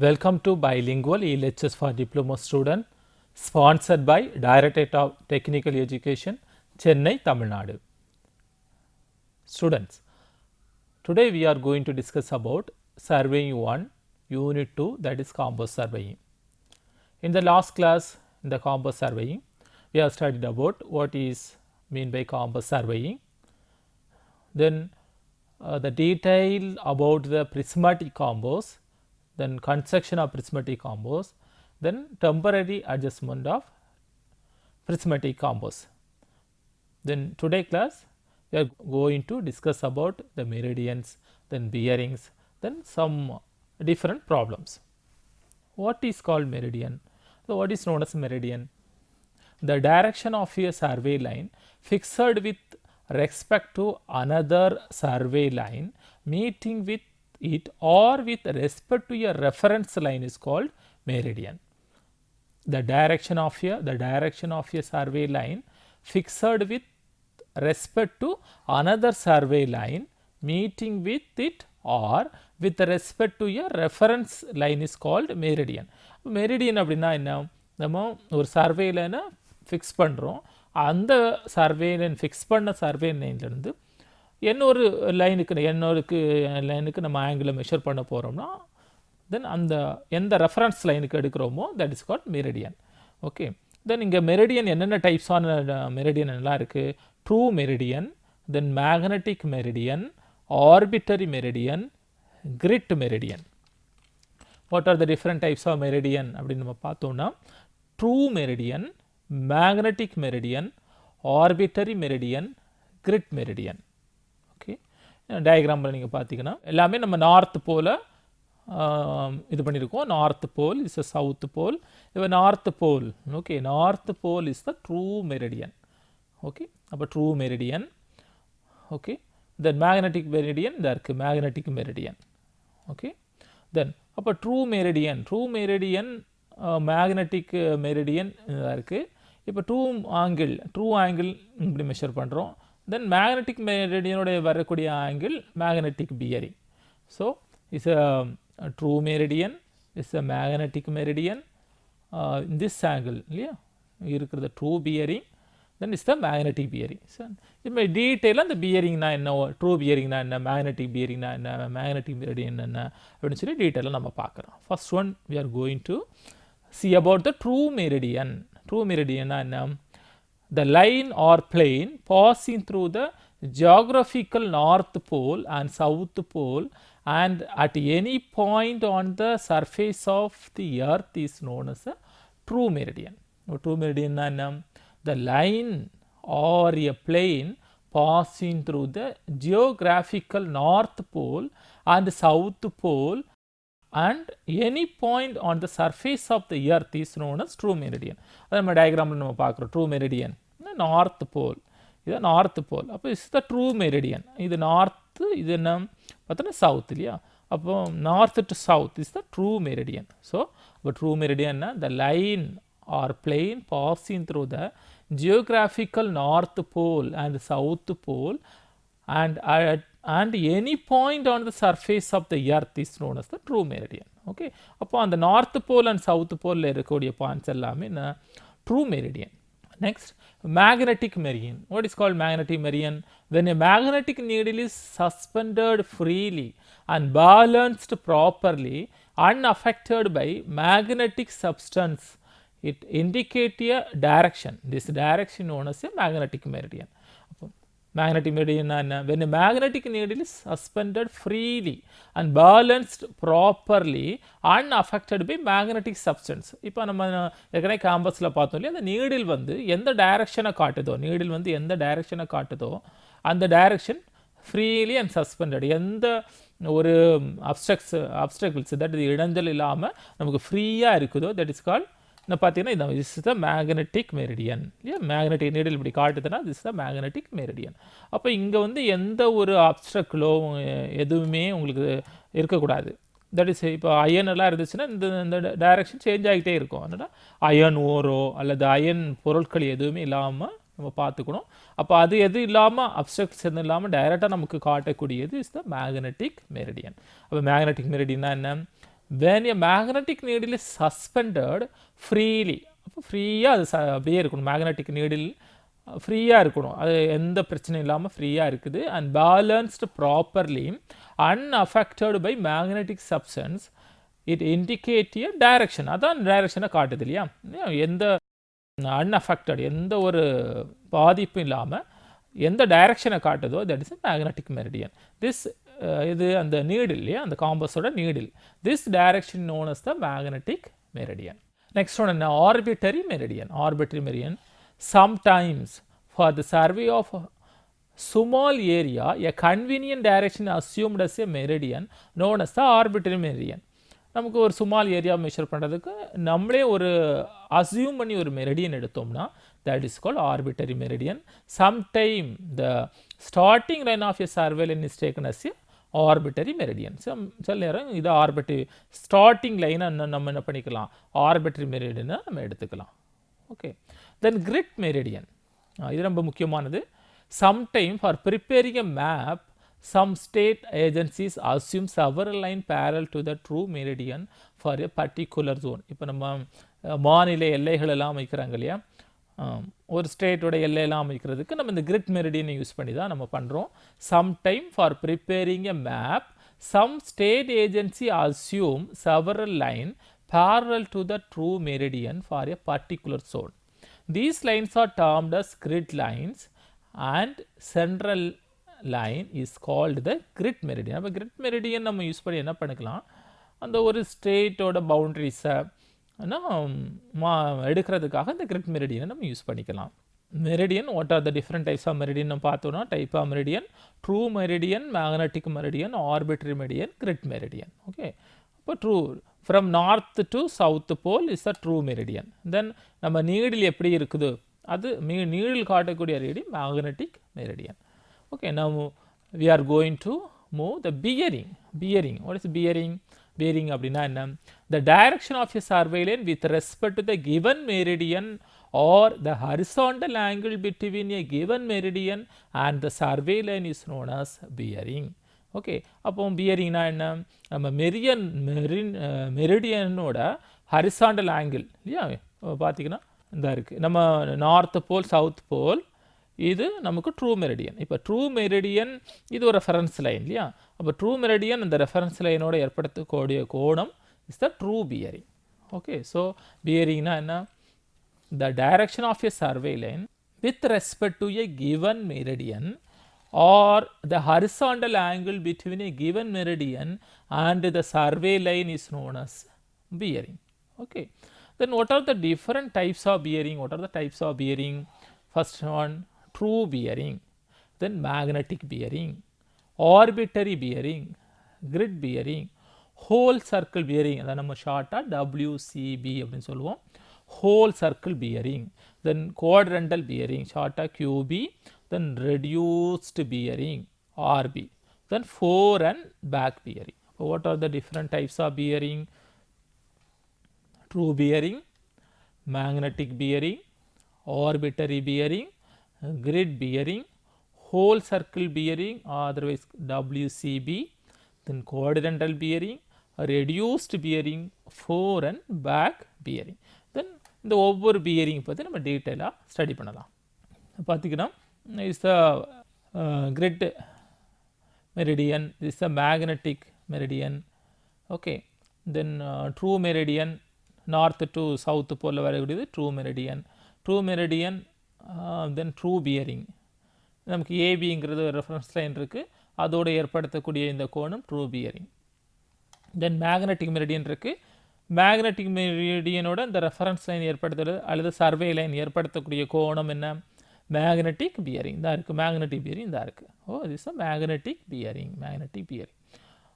Welcome to Bilingual e-lectures for Diploma student, sponsored by Directorate of Technical Education, Chennai, Tamil Nadu. Students, today we are going to discuss about Surveying 1, Unit 2, that is Compost Surveying. In the last class, in the Compost Surveying, we have studied about what is mean by Compost Surveying. Then the detail about the prismatic compost, then construction of prismatic compost, then temporary adjustment of prismatic compost. Then today class we are going to discuss about the meridians, then bearings, then some different problems. What is called meridian? So what is known as meridian? The direction of a survey line fixed with respect to another survey line meeting with it or with respect to a reference line is called meridian. The direction of a survey line fixed with respect to another survey line meeting with it or with respect to a reference line is called meridian. Meridian அப்படின்னா என்ன? நம்ம ஒரு survey லைனை fix பண்ணுறோம். அந்த survey line fix பண்ண survey லைன்லேருந்து இன்னொரு லைனுக்கு நம்ம ஆங்கிளை மெஷர் பண்ண போகிறோம்னா தென் அந்த எந்த ரெஃபரன்ஸ் லைனுக்கு எடுக்கிறோமோ that is called meridian. Okay, then இங்கே மெரிடியன் என்னென்ன டைப்ஸான மெரிடியன் எல்லாம் இருக்குது? True meridian, then magnetic meridian, arbitrary meridian, grid meridian. What are the different types of meridian அப்படின்னு நம்ம பார்த்தோம்னா true meridian, magnetic meridian, arbitrary meridian, grid meridian. Okay, டயக்ராமில் நீங்கள் பார்த்தீங்கன்னா எல்லாமே நம்ம நார்த் போல் இது பண்ணியிருக்கோம். North pole is a south pole. இப்போ north pole, okay, north pole is the true meridian. Okay, அப்போ ட்ரூ மெரிடியன். ஓகே, தென் மேக்னட்டிக் மெரிடியன் இதாக இருக்குது, மேக்னட்டிக் மெரிடியன். ஓகே, தென் அப்போ ட்ரூ மெரிடியன் மேக்னட்டிக் மெரிடியன் இதாக இருக்குது. இப்போ ட்ரூ ஆங்கிள் இப்படி மெஷர் பண்ணுறோம். தென் மேக்னட்டிக் மெரிடியனுடைய வரக்கூடிய angle magnetic bearing. So is a true meridian is a magnetic meridian in this angle இல்லையா இருக்கிறது true bearing, then is the magnetic bearing. So இப்போ டீட்டெயிலாக அந்த பியரிங்னா என்ன, ட்ரூ பியரிங்னா என்ன, மேக்னட்டிக் பியரிங்னா என்ன, மேக்னட்டிக் மெரிடியன் என்ன அப்படின்னு சொல்லி டீட்டெயிலாக நம்ம பார்க்குறோம். First one we are going to see about the true meridian. True meridian என்ன? The line or plane passing through the geographical north pole and south pole and at any point on the surface of the earth is known as a true meridian. True meridian என்ன? The line or a plane passing through the geographical north pole and south pole and any point on the surface of the earth is known as true meridian. அது நம்ம டயக்ராமில் நம்ம பார்க்குறோம். True meridian north pole, இது north pole. அப்போ is the true meridian. இது north, இது என்ன பார்த்தோன்னா சவுத் இல்லையா? அப்போ north to south is the true meridian. So இப்போ ட்ரூ மெரிடியன்னா the line or plane passing through the geographical north pole and south pole and any point on the surface of the earth is known as the true meridian. Okay, அப்போ அந்த north pole and south போலில் இருக்கக்கூடிய points எல்லாமே true meridian. Next, magnetic meridian. What is called magnetic meridian? When a magnetic needle is suspended freely and balanced properly, unaffected by magnetic substance, it indicates a direction. This direction known as a magnetic meridian. Magnetic meridian என்ன? When a magnetic needle is suspended freely and balanced properly unaffected by magnetic substance. இப்போ நம்ம ஏற்கனவே கேம்பஸில் பார்த்தோம் இல்லையா, அந்த needle வந்து எந்த டைரக்ஷனை காட்டுதோ அந்த டைரக்ஷன் ஃப்ரீலி அண்ட் சஸ்பெண்டட், எந்த ஒரு அப்ஸ்ட்ரக்கிள்ஸ் தட் இது இடைஞ்சல் இல்லாமல் நமக்கு ஃப்ரீயாக இருக்குதோ தட் இஸ் கால்ட் பார்த்தீங்கன்னா இதான் this is the magnetic meridian இல்லையா. மேக்னட்டிக் நீடில் இப்படி காட்டுதுன்னா this is the magnetic meridian. அப்போ இங்கே வந்து எந்த ஒரு அப்ஸ்ட்ரக்டிலோ எதுவுமே உங்களுக்கு இருக்கக்கூடாது. தட் இஸ் இப்போ அயன் எல்லாம் இருந்துச்சுன்னா இந்த டைரக்ஷன் சேஞ்ச் ஆகிட்டே இருக்கும். அதனால் அயன் ஓரோ அல்லது அயன் பொருட்கள் எதுவுமே இல்லாமல் நம்ம பார்த்துக்கணும். அப்போ அது எது இல்லாமல் அப்ஸ்ட்ரக்ட்ஸ் எதுவும் இல்லாமல் டைரெக்டாக நமக்கு காட்டக்கூடியது இஸ் த மேக்னட்டிக் மெரிடியன். அப்போ மேக்னட்டிக் மெரிடியன்னா என்ன? when a magnetic needle is suspended freely, அப்போ ஃப்ரீயாக அது அப்படியே இருக்கணும். மேக்னெட்டிக் நீடில் ஃப்ரீயாக இருக்கணும், அது எந்த பிரச்சனையும் இல்லாமல் ஃப்ரீயாக இருக்குது. And balanced properly unaffected by magnetic substance, it indicate a direction. அதான் டைரக்ஷனை காட்டுது இல்லையா. எந்த அன்அஃபெக்டட், எந்த ஒரு பாதிப்பும் இல்லாமல் எந்த டைரக்ஷனை காட்டுதோ that is magnetic meridian. This இது அந்த நீடில் இல்லையா, அந்த காம்பஸோட needle. This direction known as the magnetic meridian. Next one என்ன, arbitrary meridian. Arbitrary meridian sometimes for the survey of a small area a convenient direction assumed as a meridian known as the arbitrary meridian. நமக்கு ஒரு small area measure பண்ணுறதுக்கு நம்மளே ஒரு assume பண்ணி ஒரு meridian எடுத்தோம்னா that is called arbitrary meridian. Sometime the starting line of a survey line is taken as a arbitrary meridian. சில நேரம் இது ஆர்பிட்டரி ஸ்டார்டிங் லைனை நம்ம என்ன பண்ணிக்கலாம், ஆர்பிட்டரி மெரிடியனை நம்ம எடுத்துக்கலாம். ஓகே, தென் கிரிட் மெரிடியன், இது ரொம்ப முக்கியமானது. sometime for preparing a map some state agencies assume several line parallel to the true meridian for a particular zone. இப்போ நம்ம மாநில எல்லைகள் எல்லாம் அமைக்கிறாங்க இல்லையா, ஒரு ஸ்டேட்டோட எல்லையெல்லாம் அமைக்கிறதுக்கு நம்ம இந்த கிரிட் மெரிடியனை யூஸ் பண்ணி தான் நம்ம பண்ணுறோம். sometime for preparing a map some state agency assume several line parallel to the true meridian for a particular zone. These lines are termed as grid lines and central line is called the grid meridian. அப்போ grid meridian நம்ம use பண்ணி என்ன பண்ணிக்கலாம், அந்த ஒரு ஸ்டேட்டோட பவுண்டரிஸை எடுக்கிறதுக்காக இந்த grid meridian நம்ம யூஸ் பண்ணிக்கலாம். meridian, what are the different types of meridian நம்ம பார்த்தோம்னா, type of meridian, true meridian, magnetic meridian, arbitrary meridian, grid meridian. Okay, அப்போ true from north to south pole is a true meridian. then நம்ம needle எப்படி இருக்குது, அது needle காட்டக்கூடிய radii magnetic meridian. okay, now we are going to move the bearing. What is bearing? அப்படின்னா என்ன, the direction of a survey line with respect to the given meridian or the horizontal angle between a given meridian and the survey line is known as bearing. Okay, அப்போ பியரிங்னா என்ன, நம்ம மெரிடியனோட horizontal angle இல்லையா, பார்த்திங்கன்னா இந்த இருக்குது, நம்ம north pole south pole, இது நமக்கு ட்ரூ மெரிடியன். இப்போ ட்ரூ மெரிடியன் இது ஒரு ரெஃபரன்ஸ் லைன் இல்லையா, அப்போ ட்ரூ மெரிடியன் அந்த ரெஃபரன்ஸ் லைனோட ஏற்படுத்தக்கூடிய கோணம் is the true bearing. Okay, so பியரிங்னா என்ன, the direction of a survey line with respect to a given meridian or the horizontal angle between a given meridian and the survey line is known as bearing. Okay, then what are the different types of bearing? First one, true bearing, then magnetic bearing, arbitrary bearing, grid bearing, whole circle bearing, அதை நம்ம ஷார்ட்டாக WCB அப்படின்னு சொல்லுவோம், whole circle bearing, then quadrantal bearing, ஷார்ட்டாக QB, then reduced bearing RB, then fore and back bearing. So what are the different types of bearing? True bearing, magnetic bearing, arbitrary bearing, grid bearing, whole circle bearing, otherwise WCB, then quadrantal bearing, reduced bearing, fore and back bearing. Then இந்த ஒவ்வொரு bearing பற்றி நம்ம டீட்டெயிலாக study பண்ணலாம். பார்த்திங்கன்னா is the grid meridian, this is the magnetic meridian. Okay, then true meridian, north to south pole வரக்கூடியது true meridian, then true bearing, நமக்கு ஏபிங்கிறது ஒரு ரெஃபரன்ஸ் லைன் இருக்குது, அதோடு ஏற்படுத்தக்கூடிய இந்த கோணம் ட்ரூ பியரிங். தென் மேக்னெட்டிக் மெரிடியன் இருக்குது, மேக்னெட்டிக் மெரிடியனோட இந்த ரெஃபரன்ஸ் லைன் ஏற்படுத்துறது அல்லது சர்வே லைன் ஏற்படுத்தக்கூடிய கோணம் என்ன, மேக்னெட்டிக் பியரிங் தான் இருக்குது, மேக்னெட்டிக் பியரிங் தான் இருக்குது. This a magnetic bearing.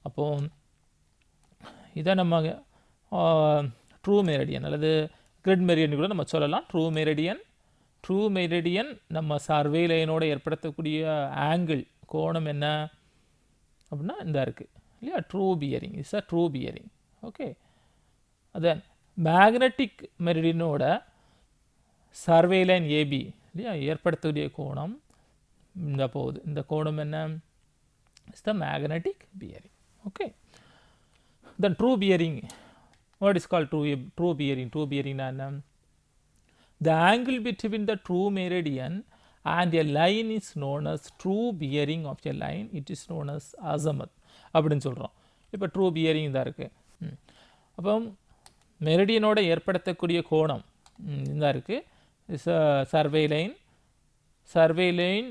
அப்போது இதை நம்ம ட்ரூ மெரிடியன் அல்லது கிரிட் மெரிடியன் கூட நம்ம சொல்லலாம். ட்ரூ மெரிடியன் நம்ம சர்வே லைனோடு ஏற்படுத்தக்கூடிய ஆங்கிள் கோணம் என்ன அப்படின்னா இந்த இருக்குது இல்லையா, true bearing is a true bearing. Okay, then magnetic மெரிடியனோட சர்வே லைன் ஏபி இல்லையா ஏற்படுத்தக்கூடிய கோணம் இந்த போகுது, இந்த கோணம் என்ன, is the magnetic bearing. Okay, Then true bearing, what is called true bearing? True bearing na the angle between the true meridian and a line is known as true bearing of a line. It is known as azimuth அப்படின்னு சொல்கிறோம். இப்போ true bearing தான் இருக்குது. அப்போ மெரிடியனோட ஏற்படுத்தக்கூடிய கோணம் இதாக இருக்குது. இஸ் சர்வே லைன்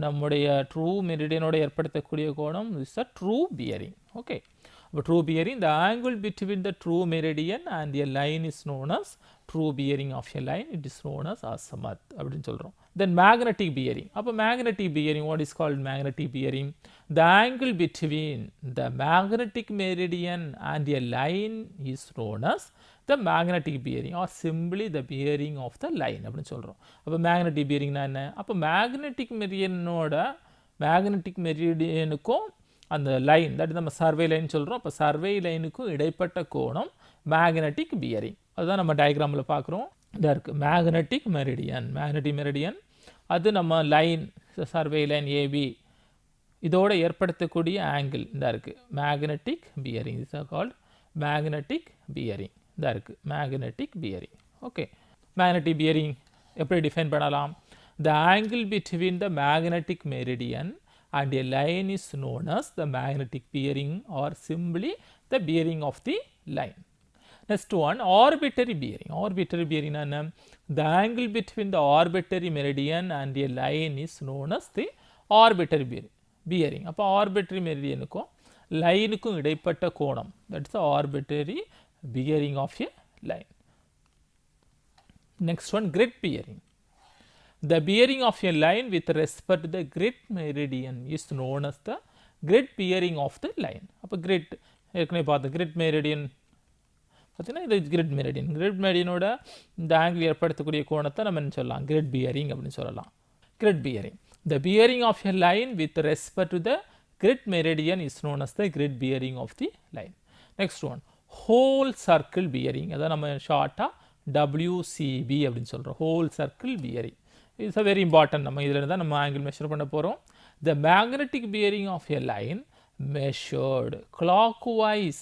நம்முடைய ட்ரூ மெரிடியனோட ஏற்படுத்தக்கூடிய கோணம் is a true bearing. Okay, அப்போ true bearing the angle between the true meridian and a line is known as true bearing of a line. It is known as azimuth அப்படின்னு சொல்கிறோம். Then magnetic bearing. அப்போ magnetic bearing, what is called magnetic bearing? The angle between the magnetic meridian and a line is known as the magnetic bearing or simply the bearing of the line அப்படின்னு சொல்கிறோம். அப்போ magnetic bearingனா என்ன? அப்போ magnetic மெரிடியனுக்கும் அந்த line, that நம்ம survey line சொல்கிறோம். அப்போ survey லைனுக்கும் இடைப்பட்ட கோணம் மேக்னெட்டிக் பியரிங். அதுதான் நம்ம டயக்ராமில் பார்க்குறோம். இதாக இருக்குது மேக்னெட்டிக் மெரிடியன். அது நம்ம லைன், சர்வே லைன் ஏபி இதோடு ஏற்படுத்தக்கூடிய ஆங்கிள் இதாக இருக்குது magnetic bearing. Is called magnetic bearing. இதாக இருக்குது magnetic bearing. Okay, magnetic bearing எப்படி டிஃபைன் பண்ணலாம்? The angle between the magnetic meridian and a line is known as the magnetic bearing or simply the bearing of the line. Next one, arbitrary bearing. Arbitrary bearing na the angle between the arbitrary meridian and a line is known as the arbitrary bearing. அப்போ arbitrary meridianuக்கும் லைனுக்கும் இடைப்பட்ட கோணம், that's the arbitrary bearing of a line. Next one, grid bearing. The bearing of a line with respect to the grid meridian is known as the grid bearing of the line. அப்போ grid ஏற்கனவே பார்த்தோம். grid meridian பார்த்தீங்கன்னா இது grid meridian. grid meridianோட இந்த angle ஏற்படுத்தக்கூடிய கோணத்தை நம்ம என்ன சொல்லலாம்? grid bearing அப்படின்னு சொல்லலாம். grid bearing. The bearing of a line with respect to the grid meridian is known as the grid bearing of the line. Next one, whole circle bearing. அதான் நம்ம ஷார்ட்டாக WCB அப்படின்னு சொல்கிறோம். whole circle bearing. It's a very important. நம்ம இதில் தான் நம்ம angle measure பண்ண போகிறோம். The magnetic bearing of a line measured clockwise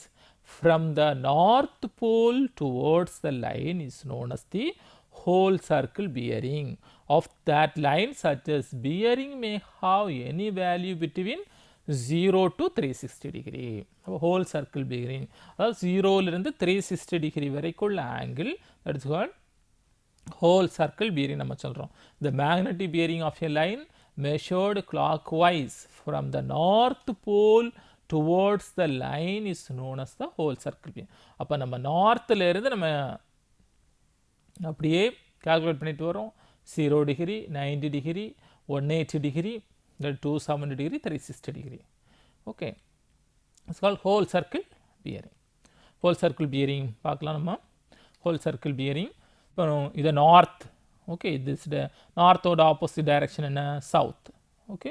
from the north pole towards the line is known as the whole circle bearing of that line, such as bearing may have any value between 0 to 360 degree. whole circle bearing அதாவது 0லிருந்து 360 degree வரைக்குள்ள angle, that is called whole circle bearing நம்ம சொல்கிறோம். The magnetic bearing of a line measured clockwise from the north pole towards the line is known as the whole circle bearing. அப்போ நம்ம நார்த்தில் இருந்து நம்ம அப்படியே கால்குலேட் பண்ணிட்டு வரோம். 0 degree, 90 degree, 180 degree, 270 degree, 360 degree. Okay, it's called whole circle bearing. Whole circle bearing பார்க்கலாம் நம்ம. ஹோல் சர்க்கிள் பியரிங் இப்போ இது நார்த். ஓகே, திஸ் நார்த்தோட ஆப்போசிட் டைரக்ஷன் என்ன? சவுத். ஓகே,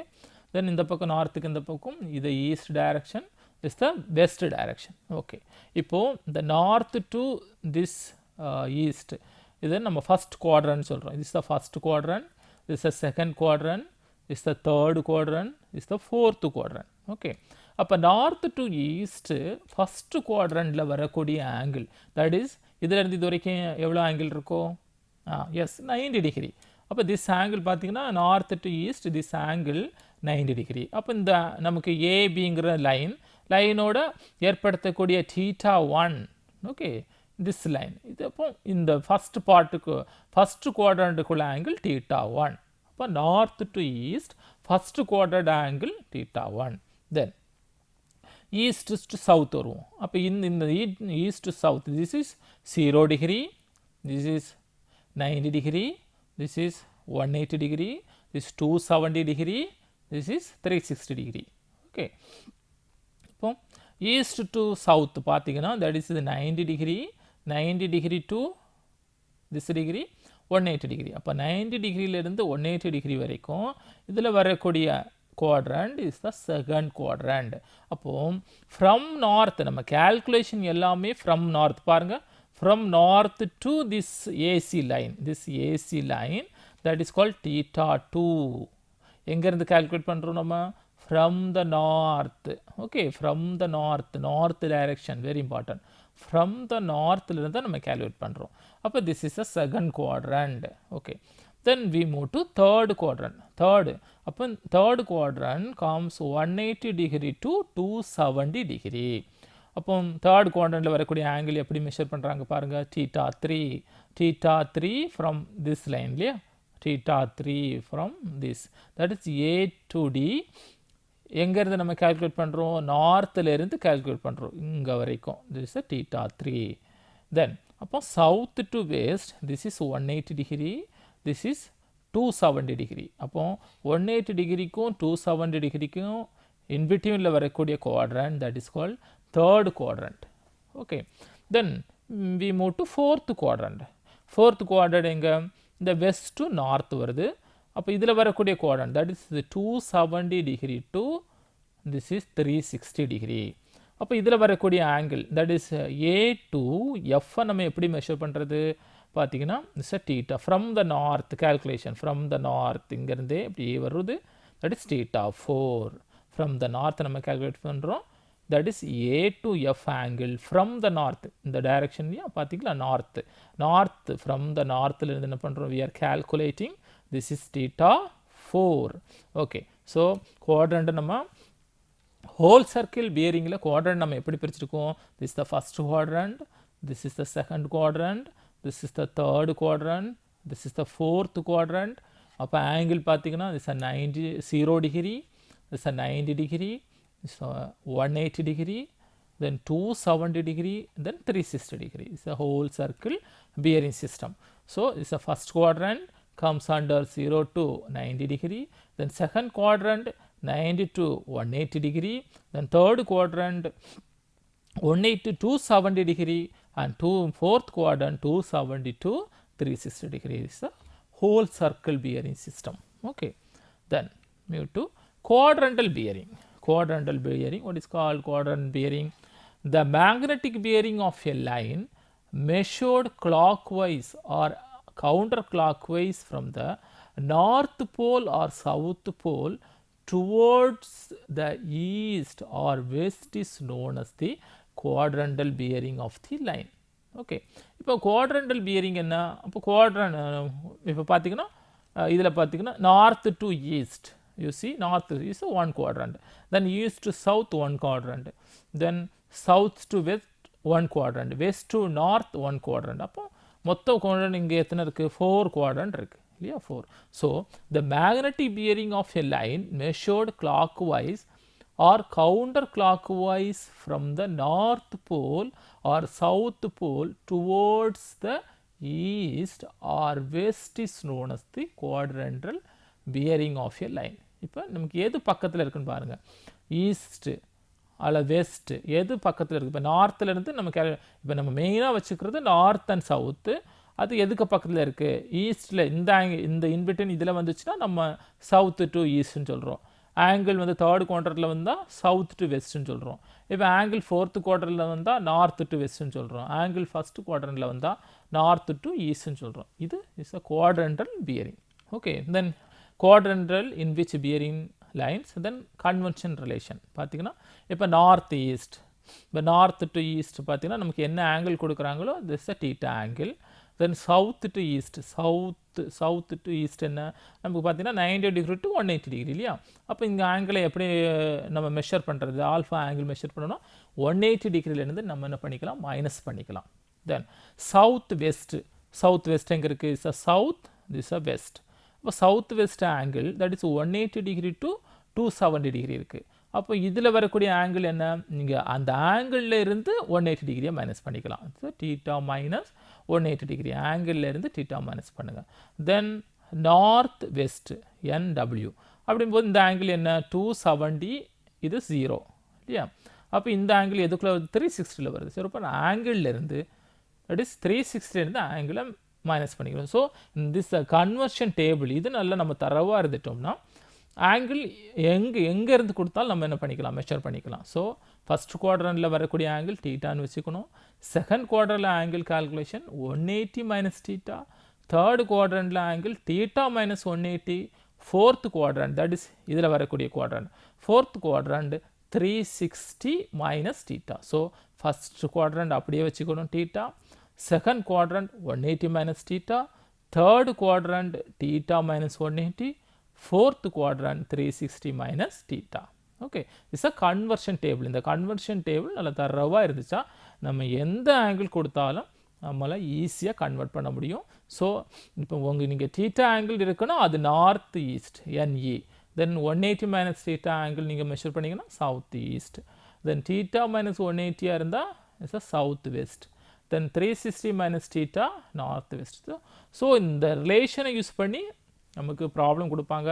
தென் இந்த பக்கம் நார்த்துக்கு இந்த பக்கம் இது east direction, is the west direction. Okay, இப்போது இந்த நார்த் டு திஸ் ஈஸ்ட் இது நம்ம ஃபஸ்ட் குவாட்ரண்ட் சொல்கிறோம். Is the first quadrant, is the second quadrant, is the third quadrant, is the fourth quadrant. Okay, அப்போ நார்த் டு ஈஸ்ட் ஃபஸ்ட்டு குவாட்ரண்டில் வரக்கூடிய angle, that is இதிலேருந்து இது வரைக்கும் எவ்வளோ ஆங்கிள் இருக்கோ? Yes, 90 degree. அப்போ திஸ் ஆங்கிள் பார்த்தீங்கன்னா north to east this angle 90 degree. அப்போ இந்த நமக்கு ஏபிங்கிற லைனோட ஏற்படுத்தக்கூடிய θ1, ஓகே, திஸ் லைன் இது அப்போ இந்த ஃபஸ்ட் பார்ட்டுக்கு ஃபஸ்ட்டு குவாட்ரண்ட்டுக்குள்ள ஆங்கிள் θ1. அப்போ north to east first quadrant angle θ1. Then east to south வருவோம். அப்போ இந்த east to south this is 0 degree, this is 90 degree, this is 180 degree, this 270 degree, this is 360 degree. Okay, இப்போ east to south பார்த்தீங்கன்னா that is 90 degree, 90 degree to this degree 180 degree. அப்போ 90 டிகிரியிலிருந்து 180 degree வரைக்கும் இதில் வரக்கூடிய quadrant is the second quadrant. அப்போது from north நம்ம calculation எல்லாமே from north பாருங்கள். from north to this AC line, that is called θ2. எங்கேருந்து calculate பண்ணுறோம் நம்ம? from the north. Okay, from the north direction, very important. From the north இருந்து நம்ம calculate பண்றோம். அப்போ this is a second quadrant. Okay, then we move to third quadrant. அப்போ third quadrant comes 180 degree to 270 degree. அப்போ third குவாட்ரண்ட்டில் வரக்கூடிய angle எப்படி measure பண்ணுறாங்க பாருங்கள், theta 3 from this line இல்லையா, theta 3 from this, that is A to D. எங்கேருந்து நம்ம கால்குலேட் பண்ணுறோம், நார்த்துலேருந்து கால்குலேட் பண்ணுறோம் இங்கே வரைக்கும், this is a theta 3. then அப்போ south to west this is 180 degree, this is 270 degree. அப்போ 180 டிகிரிக்கும் 270 டிகிரிக்கும் இன்பிட்வீனில் வரக்கூடிய quadrant, that is called third quadrant. Okay, then we move to fourth quadrant. Fourth quadrant எங்க, இந்த west to north வருது. அப்போ இதில் வரக்கூடிய quadrant, that is 270 degree to this is 360 degree. அப்போ இதில் வரக்கூடிய angle, that is A to F நம்ம எப்படி மெஷர் பண்ணுறது பார்த்தீங்கன்னா, this is theta from the north calculation, from the north இங்கேருந்தே இப்படி வருது, that is theta 4. from the north நம்ம calculate பண்ணுறோம், that is A to F angle from the north, இந்த direction பார்த்தீங்களா, north from the northல இருந்து என்ன பண்ணுறோம், we are calculating, this is theta 4. okay, so quadrant நம்ம whole circle bearingல quadrant நம்ம எப்படி பிரிச்சிருக்கோம், this is the first quadrant, this is the second quadrant, this is the third quadrant, this is the fourth quadrant. அப்போ angle பார்த்தீங்கன்னா this is a 0 degree, this is a 90 degree, this is a 180 degree, then 270 degree, then 360 degree. It's a whole circle bearing system. So it's a first quadrant comes under 0 to 90 degree, then second quadrant 90 to 180 degree, then third quadrant 180 to 270 degree, and fourth quadrant 270 to 360 degree. It's a whole circle bearing system. Okay, then move to quadrantal bearing. Quadrantal bearing, what is called quadrant bearing? The magnetic bearing of a line measured clockwise or counterclockwise from the north pole or south pole towards the east or west is known as the quadrantal bearing of the line. Okay, இப்போ quadrantal bearing என்ன, அப்போ quadrant இப்போ பார்த்தீங்கன்னா இதில் பார்த்தீங்கன்னா north to east, you see north is one quadrant, then east to south one quadrant, then south to west one quadrant, west to north one quadrant. அப்போ மொத்த quadrant இங்கே எத்தனை இருக்குது, 4 quadrant இருக்குது இல்லையா, 4. so the magnetic bearing of a line measured clockwise or counterclockwise from the north pole or south pole towards the east or west is known as the quadrantal bearing of a line. இப்போ நமக்கு எது பக்கத்தில் இருக்குன்னு பாருங்கள், east அல்ல west எது பக்கத்தில் இருக்குது, இப்போ நார்த்துலேருந்து நம்ம இப்போ நம்ம மெயினாக வச்சுக்கிறது நார்த் அண்ட் சவுத்து, அது எதுக்கு பக்கத்தில் இருக்குது, ஈஸ்ட்டில் இந்த இன்பிட்வீன் இதில் வந்துச்சுன்னா நம்ம சவுத்து டு ஈஸ்ட்னு சொல்கிறோம், ஆங்கிள் வந்து தேர்ட் குவார்ட்டரில் வந்தால் சவுத் டு வெஸ்ட்னு சொல்கிறோம், இப்போ ஆங்கிள் ஃபோர்த்து குவார்ட்டரில் வந்தால் நார்த்து டு வெஸ்ட்னு சொல்கிறோம், ஆங்கிள் ஃபஸ்ட்டு குவார்ட்டரில் வந்தால் நார்த்து டு ஈஸ்ட்னு சொல்கிறோம். இது is a quadrantal bearing. Okay, then quadrantal in which bearing lines, then convention relation பார்த்தீங்கன்னா இப்போ நார்த் ஈஸ்ட், இப்போ நார்த் டு ஈஸ்ட் பார்த்தீங்கன்னா நமக்கு என்ன ஆங்கிள் கொடுக்குறாங்களோ this a theta angle, then south to east, south to east என்ன நமக்கு பார்த்தீங்கன்னா 90 டிகிரி டு 180 டிகிரி இல்லையா, அப்போ இங்கே ஆங்கிளை எப்படி நம்ம மெஷர் பண்ணுறது, ஆல்ஃபா ஆங்கிள் மெஷர் பண்ணோன்னா 180 டிகிரிலேருந்து நம்ம என்ன பண்ணிக்கலாம், மைனஸ் பண்ணிக்கலாம். தென் சவுத் வெஸ்ட் எங்கே இருக்குது, is a south, this a west. இப்போ south west angle that is 180 degree to 270 degree இருக்குது. அப்போ இதில் வரக்கூடிய ஆங்கிள் என்ன, நீங்கள் அந்த ஆங்கிளில் இருந்து 180 டிகிரியை மைனஸ் பண்ணிக்கலாம். ஸோ டீட்டா மைனஸ் 180 டிகிரி ஆங்கிளில் இருந்து டீட்டா மைனஸ் பண்ணுங்கள். தென் நார்த் வெஸ்ட் NW அப்படிங்கும்போது இந்த ஆங்கிள் என்ன 270, இது 0 இல்லையா, அப்போ இந்த ஆங்கிள் எதுக்குள்ளே 360 வருது. சரி, இப்போ ஆங்கிளில் இருந்து தட் இஸ் 360 ஆங்கிளை மைனஸ் பண்ணிக்கிறோம். ஸோ திஸ் கன்வர்ஷன் டேபிள் இது நல்லா நம்ம தரவாக இருந்துட்டோம்னா ஆங்கிள் எங்கேருந்து கொடுத்தாலும் நம்ம என்ன பண்ணிக்கலாம், மெஷர் பண்ணிக்கலாம். ஸோ ஃபஸ்ட் குவாட்ரண்ட்டில் வரக்கூடிய ஆங்கிள் டீட்டான்னு வச்சுக்கணும், செகண்ட் குவாட்ரண்ட்டில் angle calculation 180 minus theta, third குவாட்ரண்ட்டில் angle theta minus 180, fourth quadrant, that is இதில் வரக்கூடிய quadrant. Fourth quadrant 360 minus theta. So first quadrant அப்படியே வச்சுக்கணும் theta. Second quadrant 180 minus theta. Third quadrant theta minus 180. Fourth quadrant 360 minus theta. Okay, this is a conversion table. இந்த conversion table நல்ல தரவா இருந்துச்சா நம்ம எந்த ஆங்கிள் கொடுத்தாலும் நம்மளால ஈஸியா கன்வெர்ட் பண்ண முடியும். ஸோ இப்போ நீங்கள் theta ஆங்கிள் இருக்குன்னா அது north east NE. Then 180 minus theta angle நீங்கள் மெஷர் பண்ணிங்கன்னா south east. Then theta minus 180 இருந்தால் is a south west. Then 360 minus theta north west. So இந்த ரிலேஷனை யூஸ் பண்ணி நமக்கு ப்ராப்ளம் கொடுப்பாங்க.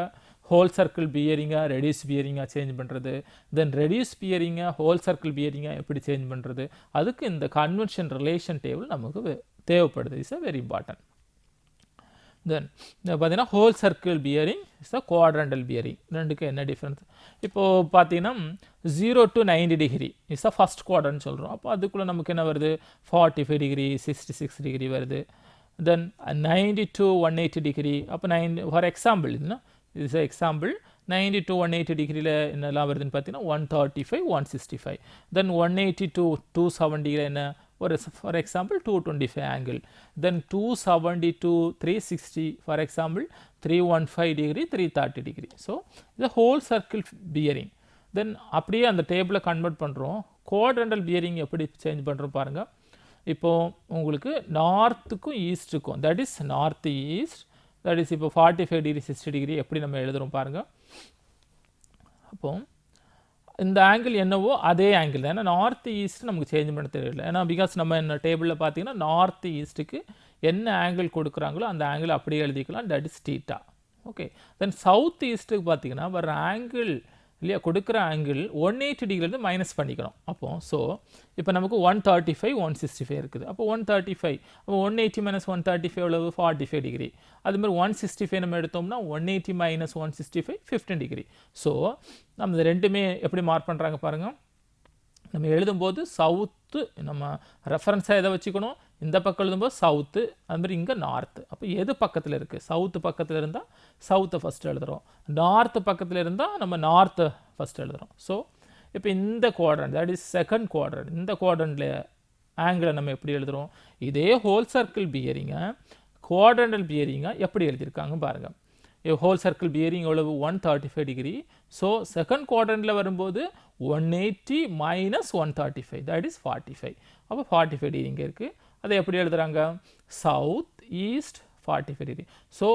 ஹோல் சர்க்கிள் பியரிங்காக ரெடியூஸ் பியரிங்காக சேஞ்ச் பண்ணுறது, தென் ரெடியூஸ் பியரிங்காக ஹோல் சர்க்கிள் பியரிங்காக எப்படி சேஞ்ச் பண்ணுறது, அதுக்கு இந்த கன்வென்ஷன் ரிலேஷன் டேபிள் நமக்கு தேவைப்படுது. Is a very important. Then பார்த்தீங்கன்னா whole circle bearing is a quadrantal bearing. ரெண்டுக்கு என்ன டிஃப்ரென்ஸ்? இப்போது பார்த்தீங்கன்னா 0 to 90 degree is a first quadrant சொல்கிறோம். அப்போ அதுக்குள்ளே நமக்கு என்ன வருது? 45 டிகிரி 66 டிகிரி வருது. Then 90 to 180 degree. அப்போ 9 ஃபார் எக்ஸாம்பிள் இதுனா இது எக்ஸாம்பிள் 90 to 180 டிகிரியில் என்னெல்லாம் வருதுன்னு பார்த்தீங்கன்னா 135 165. தென் 180 to 270 டிகிரி என்ன ஒரு for example 225 angle. Then 270 to 360 for example 315 degree 330 degree. So இது ஹோல் சர்க்கிள் பியரிங். தென் அப்படியே அந்த டேபிளை கன்வெர்ட் பண்ணுறோம். குவாட்ரண்டல் பியரிங் எப்படி சேஞ்ச் பண்ணுறோம் பாருங்கள். இப்போது உங்களுக்கு நார்த்துக்கும் ஈஸ்ட்டுக்கும், that is north east, that is இப்போ 45 டிகிரி 60 டிகிரி எப்படி நம்ம எழுதுகிறோம் பாருங்கள். அப்போது இந்த ஆங்கிள் என்னவோ அதே ஆங்கிள் தான். ஏன்னா நார்த் ஈஸ்ட் நமக்கு சேஞ்ச் பண்ண தெரியல. ஏன்னா பிகாஸ் நம்ம என்ன டேபிளில் பார்த்தீங்கன்னா நார்த் ஈஸ்ட்டுக்கு என்ன ஆங்கிள் கொடுக்குறாங்களோ அந்த ஆங்கிள் அப்படியே எழுதிக்கலாம், that is theta. Okay. Then south ஈஸ்ட்டுக்கு பார்த்தீங்கன்னா வர ஆங்கிள் இல்லையா, கொடுக்குற ஆங்கிள் 180 டிகிரிலேருந்து மைனஸ் பண்ணிக்கிறோம். அப்போது ஸோ இப்போ நமக்கு 135 165 இருக்குது. அப்போ 135 அப்போ 180 minus 135 எவ்வளவு? 45 டிகிரி. அதுமாதிரி 165 நம்ம எடுத்தோம்னா 180 minus 165 15 டிகிரி. ஸோ நம்ம இது ரெண்டுமே எப்படி மார்க் பண்ணுறாங்க பாருங்கள். நம்ம எழுதும்போது சவுத்து நம்ம ரெஃபரன்ஸாக எதை வச்சுக்கணும்? இந்த பக்கம் எழுதும்போது சவுத்து, அதுமாதிரி இங்கே நார்த்து. அப்போ எது பக்கத்தில் இருக்குது? சவுத்து பக்கத்தில் இருந்தால் சவுத்தை ஃபஸ்ட்டு எழுதுகிறோம், நார்த்து பக்கத்தில் இருந்தால் நம்ம நார்த்தை ஃபஸ்ட்டு எழுதுகிறோம். ஸோ இப்போ இந்த quadrant that is second quadrant, இந்த குவாட்ரண்ட்டில் ஆங்கிளை நம்ம எப்படி எழுதுகிறோம்? இதே ஹோல் சர்க்கிள் பியரிங்கை குவாட்ரண்டல் பியரிங்கை எப்படி எழுதியிருக்காங்க பாருங்கள். ஹோல் சர்க்கிள் பியரிங் எவ்வளவு? 135 டிகிரி. ஸோ செகண்ட் குவாட்ரண்ட்டில் வரும்போது 180 minus 135 தட் இஸ் 45. அப்போ 45 டிகிரி இங்கே இருக்குது. அதை எப்படி எழுதுகிறாங்க? South east 45 degree. So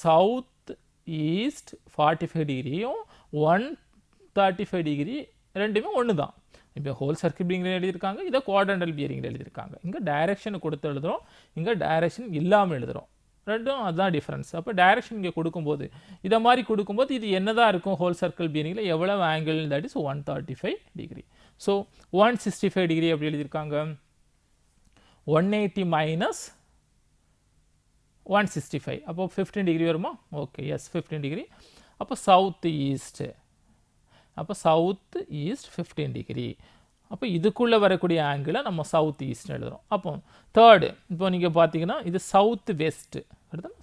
south east 45 டிகிரியும் 135 டிகிரி ரெண்டுமே ஒன்று தான். இப்போ ஹோல் சர்க்கிள் பியரிங்கில் எழுதியிருக்காங்க, இதை குவாட்ரண்டல் பியரிங்கில் எழுதியிருக்காங்க. இங்கே டைரெக்ஷனை கொடுத்து எழுதுகிறோம், இங்கே டைரெக்ஷன் இல்லாமல் எழுதுகிறோம். ரெண்டும் அதுதான் டிஃப்ரென்ஸ். அப்போ டைரெக்ஷன் இங்கே கொடுக்கும்போது இதை மாதிரி கொடுக்கும்போது இது என்ன தான் இருக்கும்? ஹோல் சர்க்கிள் பியரிங்கில் எவ்வளவு angle? That is 135 degree. So 165 degree எப்படி எழுதியிருக்காங்க? 180 minus 165 அப்போ 15 டிகிரி வருமா? Okay, yes 15 degree. அப்போ சவுத் ஈஸ்ட், அப்போ சவுத் ஈஸ்ட் 15 டிகிரி. அப்போ இதுக்குள்ளே வரக்கூடிய ஆங்கிளை நம்ம சவுத் ஈஸ்ட் எழுதுகிறோம். அப்போ தேர்டு இப்போ நீங்கள் பார்த்தீங்கன்னா இது சவுத் வெஸ்ட்டு,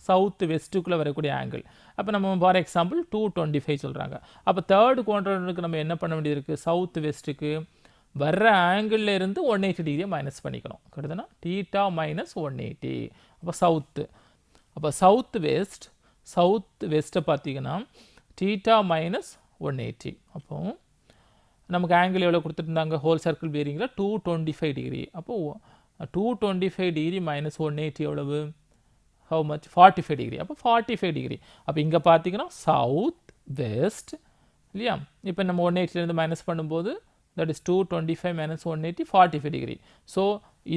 சவுத் வெஸ்ட்டுக்குள்ளே வரக்கூடிய ஆங்கிள். அப்போ நம்ம ஃபார் எக்ஸாம்பிள் 225 சொல்கிறாங்க. அப்போ தேர்டு குவாட்ரண்ட்டுக்கு நம்ம என்ன பண்ண வேண்டியது இருக்குது? சவுத் வெஸ்ட்டுக்கு வர்ற ஆங்கிளில் இருந்து 180 டிகிரியை மைனஸ் பண்ணிக்கணும். கரெக்டுதானா? Theta minus 180. அப்போ சவுத்து, அப்போ சவுத் வெஸ்ட்டை பார்த்தீங்கன்னா தீட்டா மைனஸ் 180. அப்போது நமக்கு ஆங்கிள் எவ்வளோ கொடுத்துருந்தாங்க? ஹோல் சர்க்கிள் பியரிங்கில் 225 டிகிரி. அப்போது 225 டிகிரி மைனஸ் 180 எவ்வளவு? How much? 45 டிகிரி. அப்போ 45 டிகிரி. அப்போ இங்கே பார்த்தீங்கன்னா சவுத் வெஸ்ட் இல்லையா? இப்போ நம்ம 180லேருந்து மைனஸ் பண்ணும்போது that is 225 minus 180 45 degree. So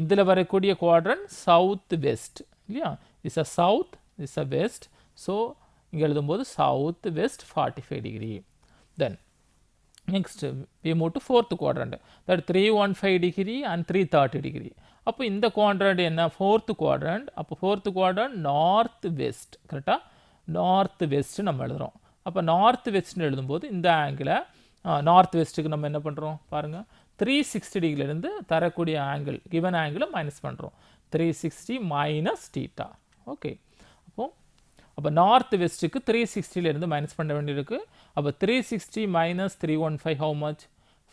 இதில் வரக்கூடிய குவாட்ரண்ட் சவுத் வெஸ்ட் இல்லையா? Is a south, is a west. So இங்கே எழுதும்போது south west 45 degree. Then next we move to fourth quadrant, that 315 degree and 330 degree. அப்போ இந்த quadrant என்ன? fourth quadrant. அப்போ fourth quadrant north west, கரெக்டாக north west நம்ம எழுதுகிறோம். அப்போ நார்த் வெஸ்ட்னு எழுதும்போது இந்த ஆங்கிளை நார்த் வெஸ்ட்டுக்கு நம்ம என்ன பண்ணுறோம் பாருங்கள், 360 டிகிரிலேருந்து தரக்கூடிய ஆங்கிள் கிவன் ஆங்கிளை மைனஸ் பண்ணுறோம். 360 மைனஸ் தீட்டா. ஓகே. அப்போது அப்போ நார்த் வெஸ்ட்டுக்கு 360லேருந்து மைனஸ் பண்ண வேண்டியிருக்கு. அப்போ 360 minus 315 how much?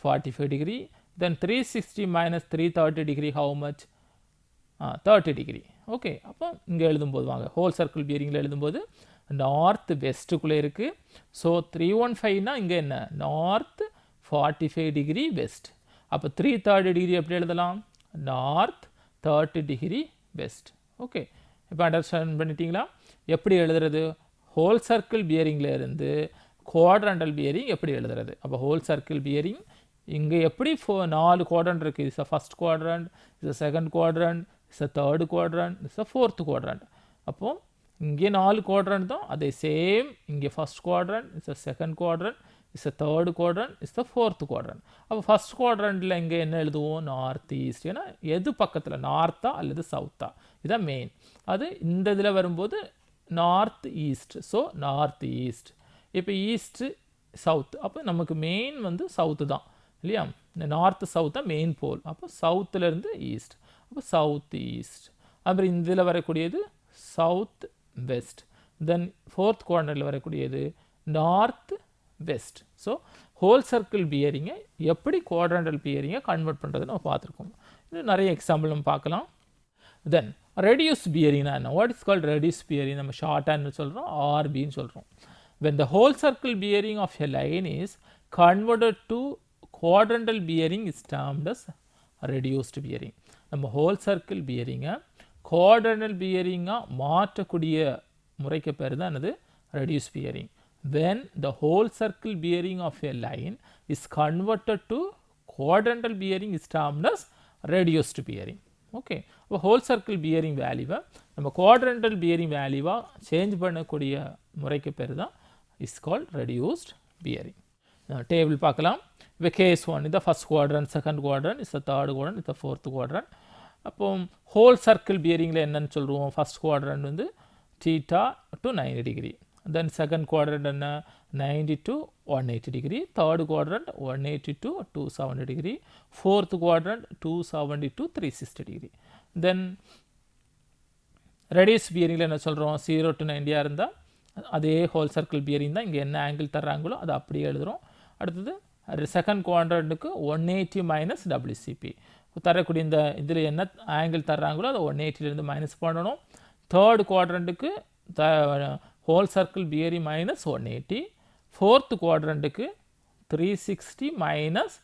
45 degree. Then 360 minus 330 degree how much? 30 degree. Okay, அப்போ இங்கே எழுதும்போது வாங்க ஹோல் சர்க்கிள் பியரிங்கில் எழுதும்போது நார்த் வெஸ்ட்டுக்குள்ளே இருக்குது. ஸோ 315னா இங்கே என்ன? North 45 degree west. அப்போ 330 டிகிரி எப்படி எழுதலாம்? North 30 degree west. ஓகே, இப்போ அண்டர்ஸ்டாண்ட் பண்ணிட்டீங்களா? எப்படி எழுதுறது? ஹோல் சர்க்கிள் பியரிங்கில் இருந்து குவாட்ரண்டல் பியரிங் எப்படி எழுதுறது? அப்போ ஹோல் சர்க்கிள் பியரிங் இங்கே எப்படி 4 குவாட்ரண்ட் இருக்குது. Is a first quadrant, is a second quadrant, is a third quadrant, is a fourth quadrant. அப்போது இங்கே 4 குவாட்ரண்ட் தான். அதே சேம் இங்கே first quadrant, is a second quadrant, is a third quadrant, is a fourth quadrant. அப்போ first குவாட்ரண்ட்டில் இங்கே என்ன எழுதுவோம்? North east. ஏன்னா எது பக்கத்தில், நார்த்தா அல்லது சவுத்தா, இதான் மெயின். அது இந்த இதில் வரும்போது north east. So north east. இப்போ ஈஸ்ட்டு சவுத், அப்போ நமக்கு மெயின் வந்து சவுத்து தான் இல்லையா? இந்த நார்த்து சவுத்தா மெயின் போல். அப்போ சவுத்துலேருந்து ஈஸ்ட், அப்போ சவுத் ஈஸ்ட். அப்புறம் இந்த இதில் வரக்கூடியது சவுத் வெஸ்ட். தென் ஃபோர்த் குவாட்ரண்ட்டில் வரக்கூடியது north west. So whole circle பியரிங்கை எப்படி குவாட்ரண்டல் பியரிங்கை கன்வெர்ட் பண்ணுறதுன்னு நம்ம பார்த்துருக்கோம். இன்னும் நிறைய எக்ஸாம்பிள் நம்ம பார்க்கலாம். தென் ரெடியூஸ் பியரிங்னா என்ன? What is called reduce bearing? நம்ம ஷார்ட்டான்னு சொல்கிறோம், ஆர்பின்னு சொல்கிறோம். when the whole circle bearing of a line is converted to quadrantal bearing is termed as reduced bearing. நம்ம whole circle bearing-ஐ quadrantal bearing-ஆ மாற்றக்கூடிய முறைக்கு பேர் தான் என்னது? reduced bearing. when the whole circle bearing of a line is converted to quadrantal bearing is termed as reduced bearing. Okay, அப்போ whole circle bearing வேல்யூவை நம்ம quadrantal bearing வேல்யூவாக சேஞ்ச் பண்ணக்கூடிய முறைக்கு பேர் தான் is called reduced bearing. Table பார்க்கலாம். இப்போ கேஸ் 1 இந்த first quadrant, second quadrant, is third quadrant, is fourth quadrant. அப்போ ஹோல் சர்க்கிள் பியரிங்கில் என்னன்னு சொல்லுவோம்? ஃபஸ்ட் குவாட்ரண்ட் வந்து theta to 90 degree. Then second quadrant என்ன? 90 to 180 degree. Third quadrant 180 to 270 degree. Fourth quadrant 270 to 360 degree. Then radius bearing என்ன சொல்கிறோம்? 0 to 90 இருந்தால் அதே whole circle bearing தான். இங்கே என்ன ஆங்கிள் தர்றாங்களோ அதை அப்படியே எழுதுகிறோம். அடுத்தது செகண்ட் குவாட்ரண்ட்டுக்கு 180 மைனஸ் WCP. தரக்கூடிய இந்த இதில் என்ன ஆங்கிள் தர்றாங்களோ அதை 180லேருந்து மைனஸ் பண்ணணும். தேர்ட் குவாட்ரண்ட்டுக்கு whole circle bearing minus 180. Fourth குவாட்ரண்ட்டுக்கு 360 மைனஸ்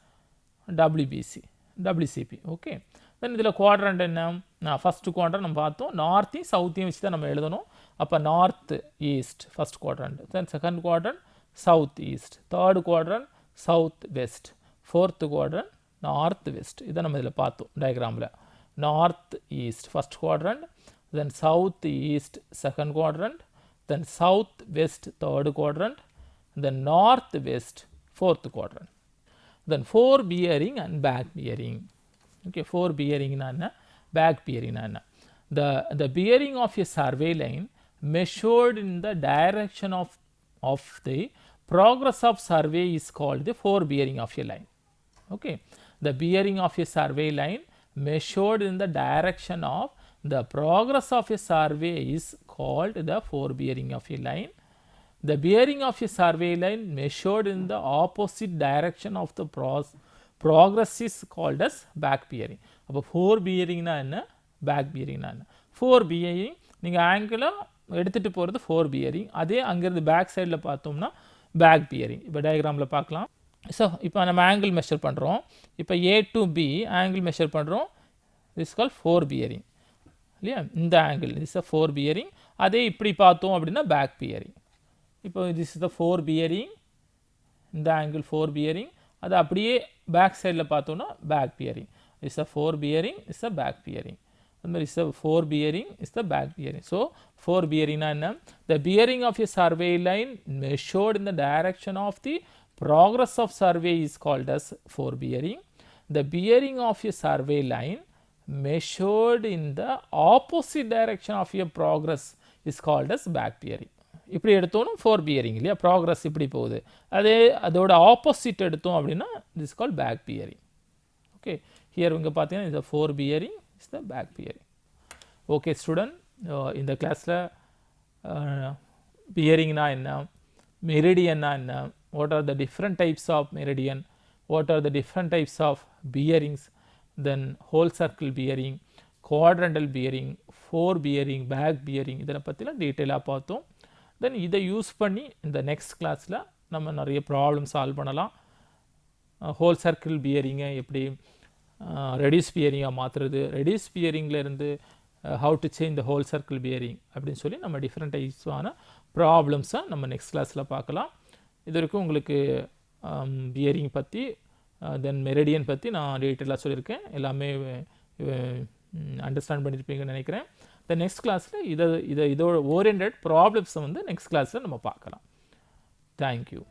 WCP. ஓகே, தென் இதில் குவாட்ரண்ட் என்ன? ஃபஸ்ட்டு குவாட்ரண்ட் நம்ம பார்த்தோம், நார்த்தையும் சவுத்தையும் வச்சு தான் நம்ம எழுதணும். அப்போ north east first quadrant, then second quadrant south east, third quadrant south west, fourth quadrant north west. இதை நம்ம இதில் பார்த்தோம் டயக்ராமில். North east first quadrant, then south east second quadrant, then south west third quadrant, then north west fourth quadrant. Then fore bearing and back bearing. Okay, fore bearing na enna, back bearing na enna? The bearing of a survey line measured in the direction of the progress of survey is called the fore bearing of a line. Okay, the bearing of a survey line measured in the direction of the progress of a survey is called the fore bearing of a line. The bearing of a survey line measured in the opposite direction of the progress is called as back bearing. அப்போ four பியரிங்னா என்ன, back பியரிங்னா என்ன? Four bearing நீங்கள் ஆங்கிளை எடுத்துகிட்டு போகிறது four bearing, அதே அங்கேருந்து பேக் சைடில் பார்த்தோம்னா பேக் பியரிங். இப்போ டயக்ராமில் பார்க்கலாம். ஸோ இப்போ நம்ம ஆங்கிள் மெஷர் பண்ணுறோம். இப்போ A to B angle measure பண்ணுறோம். திஸ் கால் ஃபோர் பியரிங் இல்லையா? இந்த angle is a fore bearing. அதே இப்படி பார்த்தோம் அப்படின்னா பேக் பியரிங். இப்போ this is the fore bearing, இந்த ஆங்கிள் ஃபோர் பியரிங். அது அப்படியே பேக் சைடில் பார்த்தோன்னா back bearing. Is a fore bearing, is a back bearing. அது மாதிரி is a fore bearing, is the back bearing. So fore பியரிங்னா என்ன? The bearing of a survey line measured in the direction of the progress of survey is called as fore bearing. The bearing of a survey line measured in the opposite direction of your progress is called as back bearing. இப்படி எடுத்தோம்னா four bearing இல்லையா? Progress இப்படி போகுது, அதே அதோட opposite எடுத்தோம் அப்படின்னா this call back bearing. Okay, here இங்கே பார்த்தீங்கன்னா இந்த fore bearing is the back bearing. Okay student, இந்த கிளாஸில் பியரிங்னா என்ன, மெரிடியன்னா என்ன, what are the different types of meridian, what are the different types of bearings, then whole circle bearing, quadrantal bearing, fore bearing, back bearing, இதை பற்றிலாம் டீட்டெயிலாக பார்த்தோம். தென் இதை யூஸ் பண்ணி இந்த நெக்ஸ்ட் கிளாஸில் நம்ம நிறைய ப்ராப்ளம் சால்வ் பண்ணலாம். ஹோல் சர்க்கிள் பியரிங்கை எப்படி ரெடியூஸ் பியரிங்காக மாற்றுறது, ரெடியூஸ் பியரிங்லேருந்து how to change the whole circle bearing அப்படின்னு சொல்லி நம்ம டிஃப்ரெண்ட் டைப்ஸான ப்ராப்ளம்ஸை நம்ம நெக்ஸ்ட் கிளாஸில் பார்க்கலாம். இது வரைக்கும் உங்களுக்கு பியரிங் பற்றி தென் மெரிடியன் பற்றி நான் டீட்டெயிலாக சொல்லியிருக்கேன். எல்லாமே அண்டர்ஸ்டாண்ட் பண்ணியிருப்பீங்கன்னு நினைக்கிறேன். இந்த நெக்ஸ்ட் கிளாஸில் இதோட ஓரியன்ட் ப்ராப்ளம்ஸை வந்து நெக்ஸ்ட் கிளாஸில் நம்ம பார்க்கலாம். தேங்க்யூ.